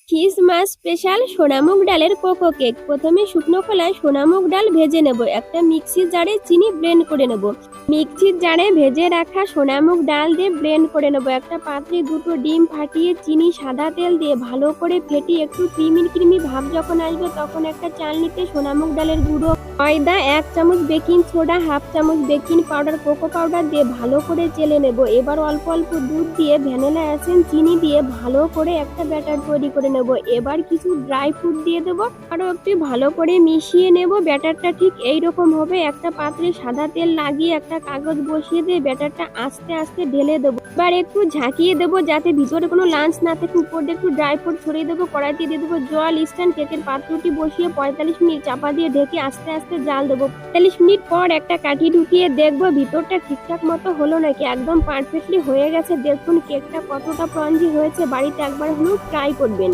Christmas special সোনামুগ ডালের cocoa cake. প্রথমে শুকনো খোলায় সোনামুগ ডাল ভেজে নেব। একটা মিক্সির জারে চিনি ব্লেন্ড করে নেব। মিক্সির জারে ভেজে রাখা সোনামুগ ডাল দিয়ে ব্লেন্ড করে নেব। একটা পাত্রে দুটো ডিম ফাটিয়ে চিনি সাদা তেল দিয়ে ভালো করে ফেটিয়ে একটু ক্রিমি ক্রিমি ভাব যখন আসবে তখন একটা চালনিতে সোনামুগ ডালের গুঁড়ো, ময়দা 1 চামচ, বেকিং সোডা 1/2 চামচ, বেকিং পাউডার, কোকো পাউডার দিয়ে ভালো করে চেলে নেব। এবার অল্প অল্প দুধ দিয়ে ভ্যানিলা এসেন্স, চিনি দিয়ে ভালো করে একটা ব্যাটার তৈরি করে নেব। এবার কিছু ড্রাই ফ্রুট দিয়ে দেব, আরও একটু ভালো করে মিশিয়ে নেব। ব্যাটারটা ঠিক এইরকম হবে। একটা পাত্রে সাদা তেল লাগিয়ে একটা কাগজ বসিয়ে দিয়ে ব্যাটারটা আস্তে আস্তে ঢেলে দেবো। এবার একটু ঝাঁকিয়ে দেবো যাতে ভিতরে কোনো লাঞ্চ না থাকে। উপর দিয়ে একটু ড্রাই ফ্রুট ছড়িয়ে দেবো। কড়াইতে দিয়ে দেবো জল, স্ট্যান্ড, কেকের পাত্রটি বসিয়ে 45 মিনিট চাপা দিয়ে ঢেকে আস্তে আস্তে জাল দেবো। 45 মিনিট পর একটা কাঠি ঢুকিয়ে দেখবো ভিতরটা ঠিকঠাক মতো হলো নাকি। একদম পারফেক্টলি হয়ে গেছে। দেখুন কেকটা কতটা স্পঞ্জি হয়েছে। বাড়িতে একবার হলেও ট্রাই করবেন।